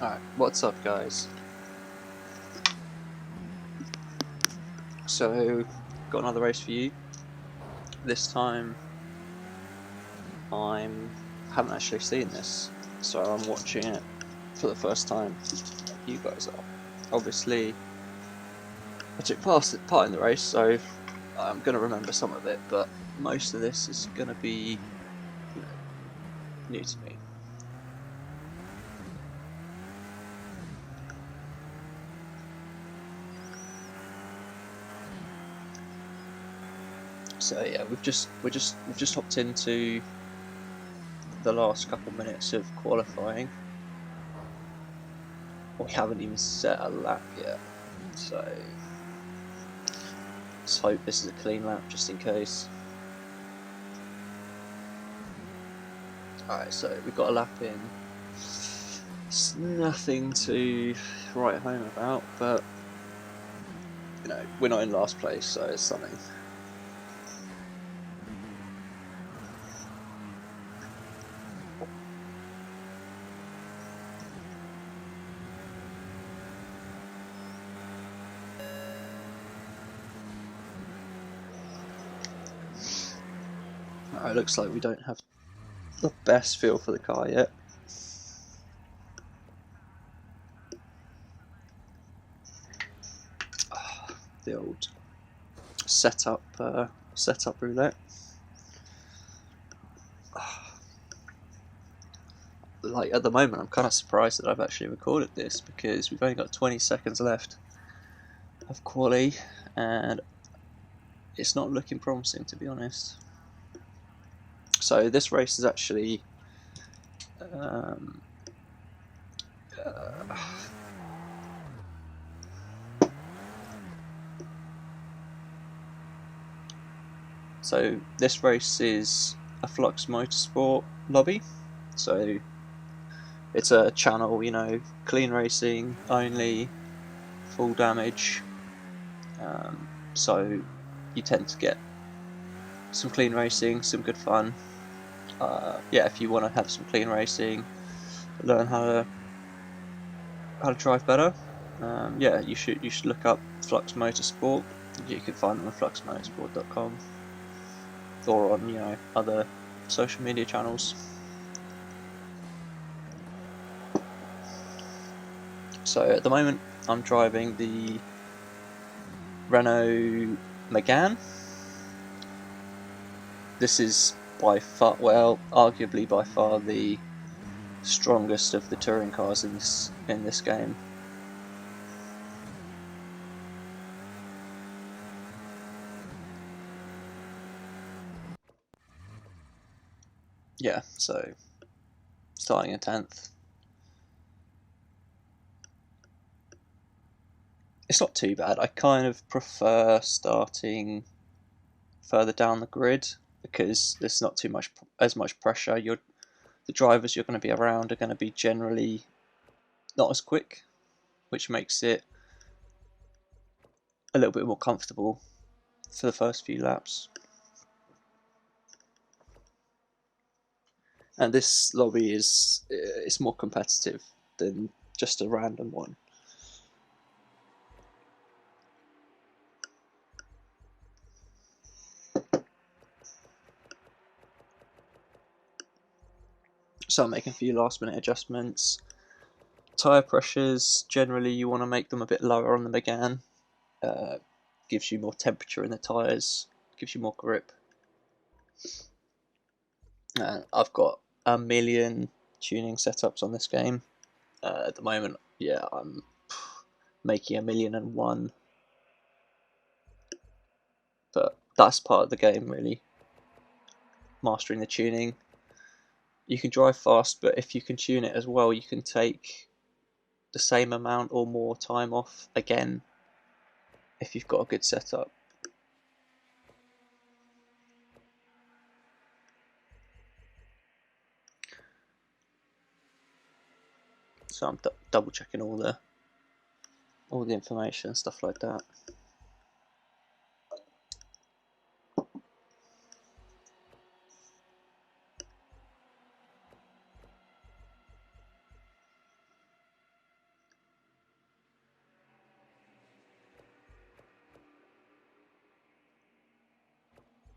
Alright, what's up guys? So, got another race for you. This time, I haven't actually seen this, so I'm watching it for the first time, like you guys are. Obviously, I took part in the race, so I'm going to remember some of it, but most of this is going to be, new to me. So yeah, we've just hopped into the last couple minutes of qualifying. We haven't even set a lap yet, so let's hope this is a clean lap just in case. Alright, so we've got a lap in. It's nothing to write home about, but we're not in last place, so it's something. Alright, looks like we don't have the best feel for the car yet. The old setup roulette. Like at the moment, I'm kind of surprised that I've actually recorded this because we've only got 20 seconds left of quali, and it's not looking promising, to be honest. So this race is actually so this race is a Flux Motorsport lobby. So it's a channel, clean racing only, full damage. So you tend to get some clean racing, some good fun. Yeah, if you want to have some clean racing, learn how to drive better. Yeah, you should look up Flux Motorsport. You can find them on fluxmotorsport.com or on other social media channels. So at the moment, I'm driving the Renault Megane. This is by far, well, arguably by far the strongest of the touring cars in this game. Yeah, so starting in 10th. It's not too bad. I kind of prefer starting further down the grid because there's not as much pressure. The drivers you're going to be around are going to be generally not as quick, which makes it a little bit more comfortable for the first few laps. And this lobby it's more competitive than just a random one. So I'm making a few last minute adjustments. Tyre pressures, generally you want to make them a bit lower on the Megane. Gives you more temperature in the tyres, gives you more grip. I've got a million tuning setups on this game. At the moment, yeah, I'm making 1,000,001. But that's part of the game, really. Mastering the tuning. You can drive fast, but if you can tune it as well, you can take the same amount or more time off again if you've got a good setup. So I'm double checking all the information, stuff like that.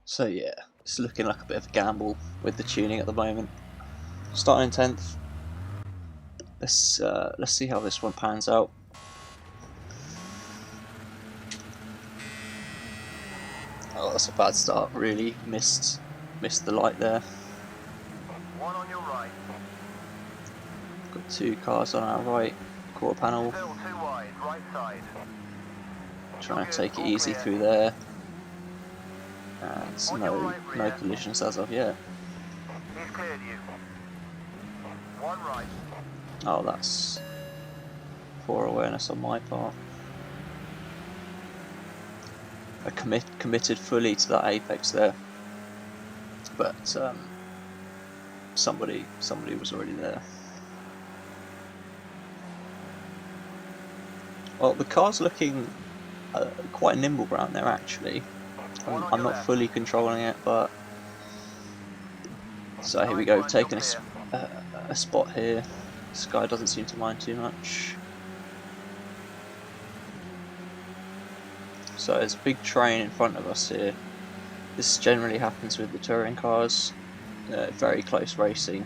So yeah, it's looking like a bit of a gamble with the tuning at the moment. Starting 10th. Let's see how this one pans out. Oh, that's a bad start. Really missed the light there. One on your right. Got 2 cars on our right quarter panel. Still too wide, right side. Trying to take it easy through there. And no collisions as of yet. He's cleared you. One right. Oh, that's poor awareness on my part. I committed fully to that apex there, but somebody was already there. Well, the car's looking quite nimble around there actually. I'm not fully controlling it, but so here we go, taking a spot here. This guy doesn't seem to mind too much. So there's a big train in front of us here. This generally happens with the touring cars. Very close racing.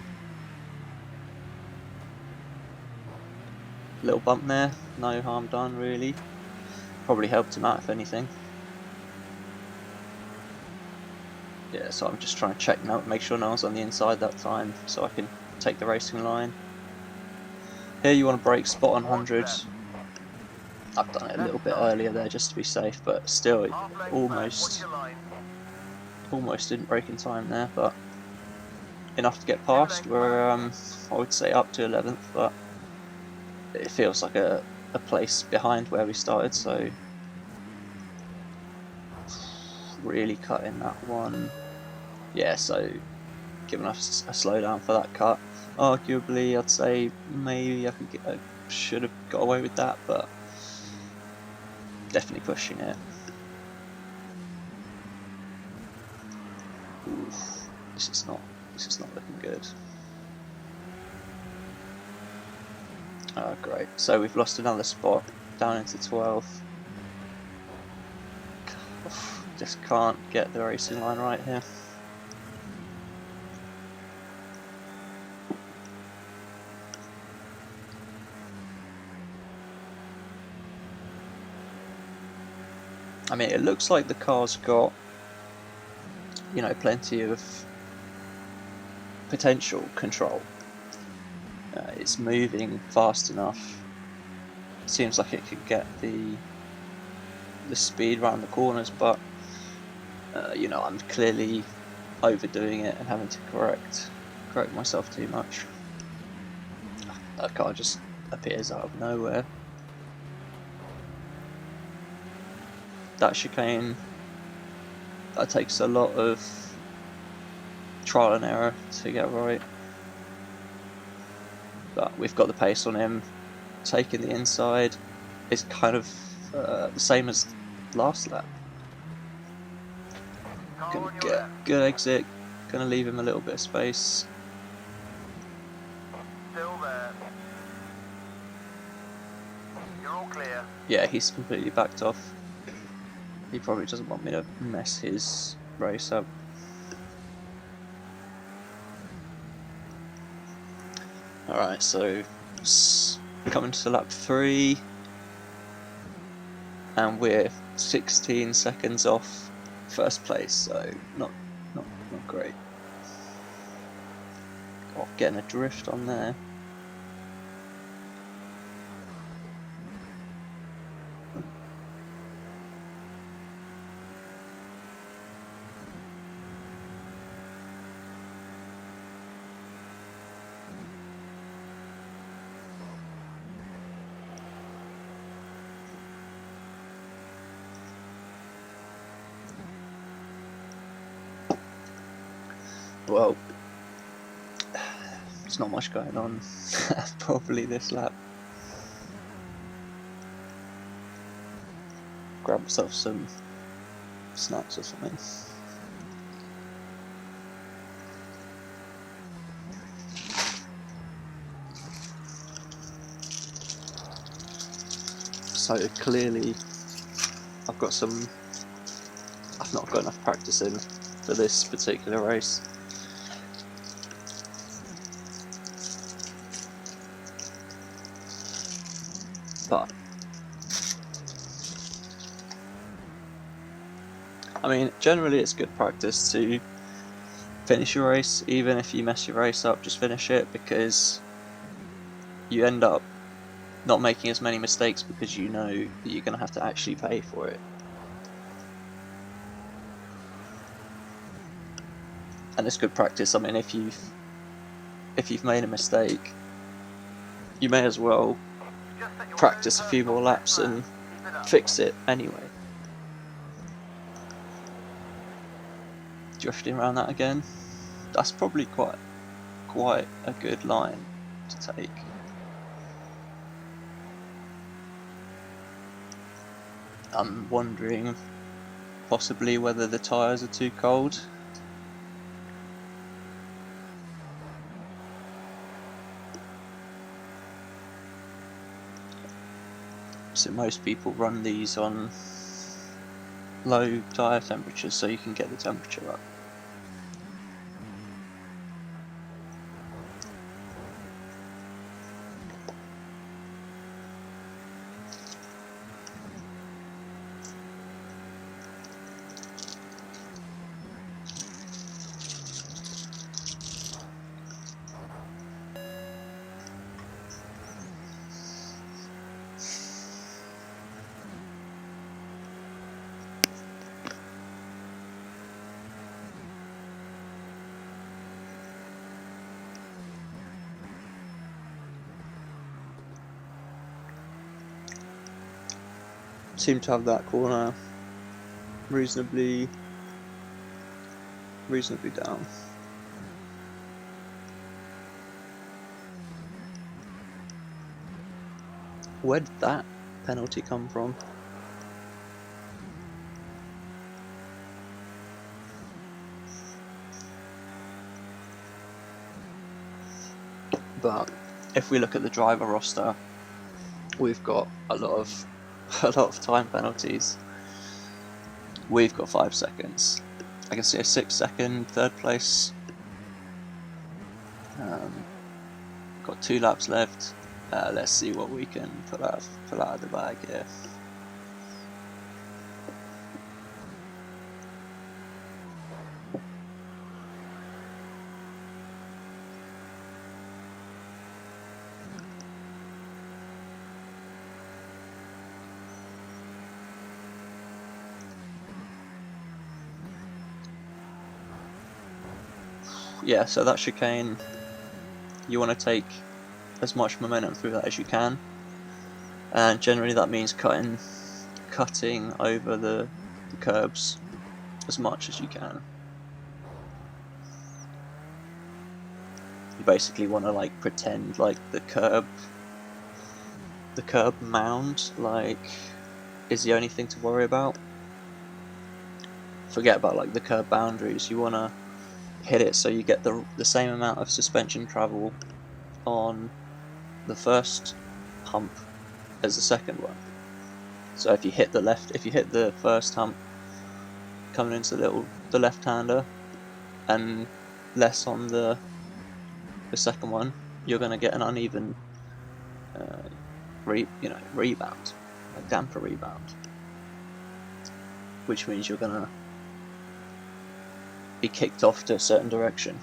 Little bump there, no harm done really. Probably helped him out if anything. Yeah, so I'm just trying to check now, make sure no one's on the inside that time, so I can take the racing line. Here you want to brake spot on 100. I've done it a little bit earlier there just to be safe, but still it almost didn't brake in time there, but enough to get past. We're I would say up to 11th, but it feels like a place behind where we started, so really cutting that one. Yeah, so giving us a slowdown for that cut. Arguably, I'd say maybe I should have got away with that, but definitely pushing it. Oof, this is not looking good. Oh, great. So we've lost another spot down into 12th. Just can't get the racing line right here. I mean, it looks like the car's got, you know, plenty of potential control. It's moving fast enough. It seems like it could get the speed around the corners, but you know, I'm clearly overdoing it and having to correct myself too much. That car just appears out of nowhere. That chicane, that takes a lot of trial and error to get right, but we've got the pace on him. Taking the inside is kind of the same as last lap. Gonna get good exit, gonna leave him a little bit of space. Still there. You're all clear. Yeah, he's completely backed off. He probably doesn't want me to mess his race up. Alright, so coming to lap 3, and we're 16 seconds off first place, so not great. Oh, getting a drift on there. Well, there's not much going on probably this lap. Grab myself some snacks or something. So clearly I've not got enough practice in for this particular race. But I mean, generally it's good practice to finish your race. Even if you mess your race up, just finish it, because you end up not making as many mistakes because you know that you're going to have to actually pay for it. And it's good practice. I mean, if you've made a mistake, you may as well practice a few more laps and fix it anyway. Drifting around that again. That's probably quite a good line to take. I'm wondering possibly whether the tyres are too cold. So most people run these on low tyre temperatures so you can get the temperature up. Seem to have that corner reasonably down. Where did that penalty come from? But if we look at the driver roster, we've got a lot of time penalties. We've got 5 seconds. I can see a 6-second third place. Got 2 laps left. Let's see what we can pull out of the bag here. Yeah, so that chicane, you want to take as much momentum through that as you can, and generally that means cutting over the curbs as much as you can. You basically want to like pretend like the curb mound like is the only thing to worry about. Forget about like the curb boundaries. You want to hit it so you get the same amount of suspension travel on the first hump as the second one. So if you hit the first hump coming into the left-hander and less on the second one, you're going to get an uneven rebound, a damper rebound, which means you're going to be kicked off to a certain direction.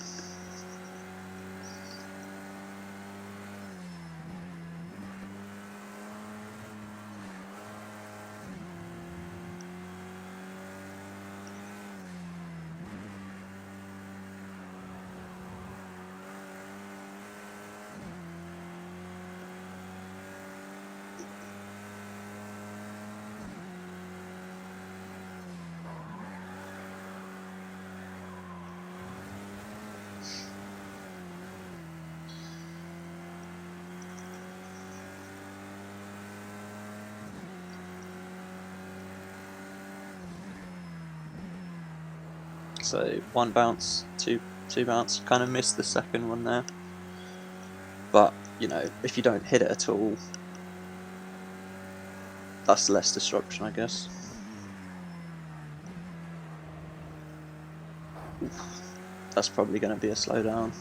So 1 bounce, 2 bounce, kind of missed the second one there. But, you know, if you don't hit it at all, that's less disruption, I guess. that's probably going to be a slowdown.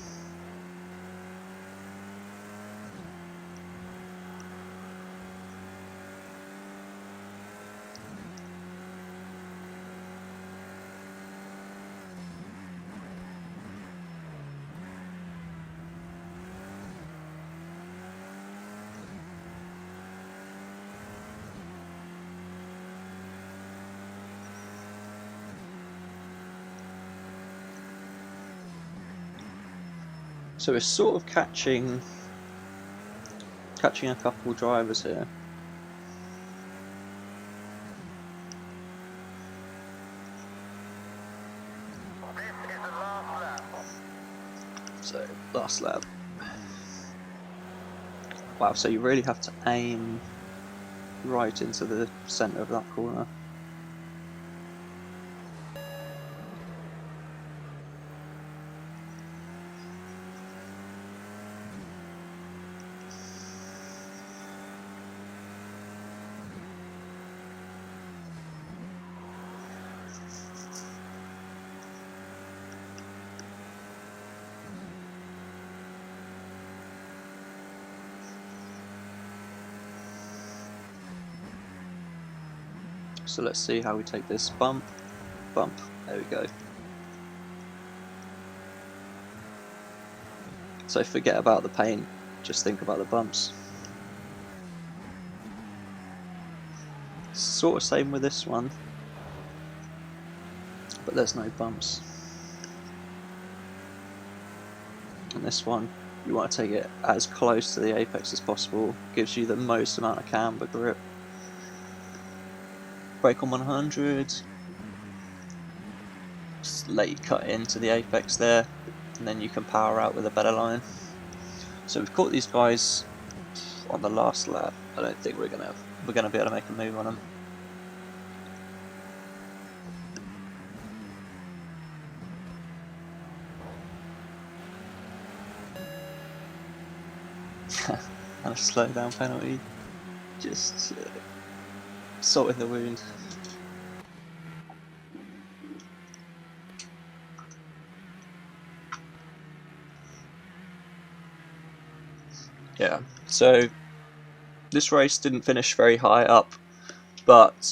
So we're sort of catching a couple drivers here. This is the last lap. So last lap. Wow, so you really have to aim right into the centre of that corner. So let's see how we take this bump. There we go. So forget about the paint, just think about the bumps. Sort of same with this one, but there's no bumps. And this one, you want to take it as close to the apex as possible, gives you the most amount of camber grip. Brake on 100, just let you cut into the apex there, and then you can power out with a better line. So we've caught these guys on the last lap. I don't think we're gonna be able to make a move on them. And a slow down penalty, just salt in the wound. Yeah, so this race didn't finish very high up, but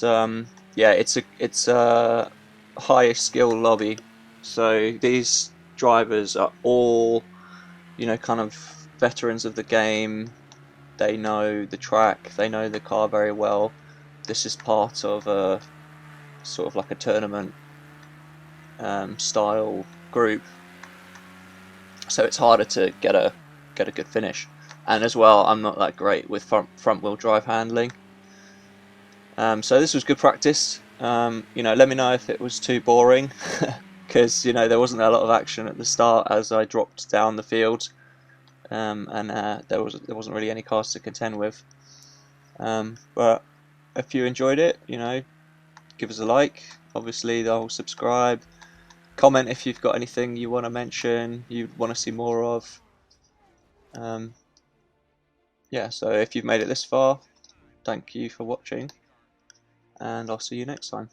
yeah, it's a high skill lobby. So these drivers are all, you know, kind of veterans of the game. They know the track, they know the car very well. This is part of a sort of like a tournament style group, so it's harder to get a good finish. And as well, I'm not that great with front wheel drive handling. So this was good practice. You know, let me know if it was too boring, because you know there wasn't a lot of action at the start as I dropped down the field, and there wasn't really any cars to contend with. But if you enjoyed it, you know, give us a like. Obviously, the whole subscribe. Comment if you've got anything you want to mention, you want to see more of. Yeah, so if you've made it this far, thank you for watching, and I'll see you next time.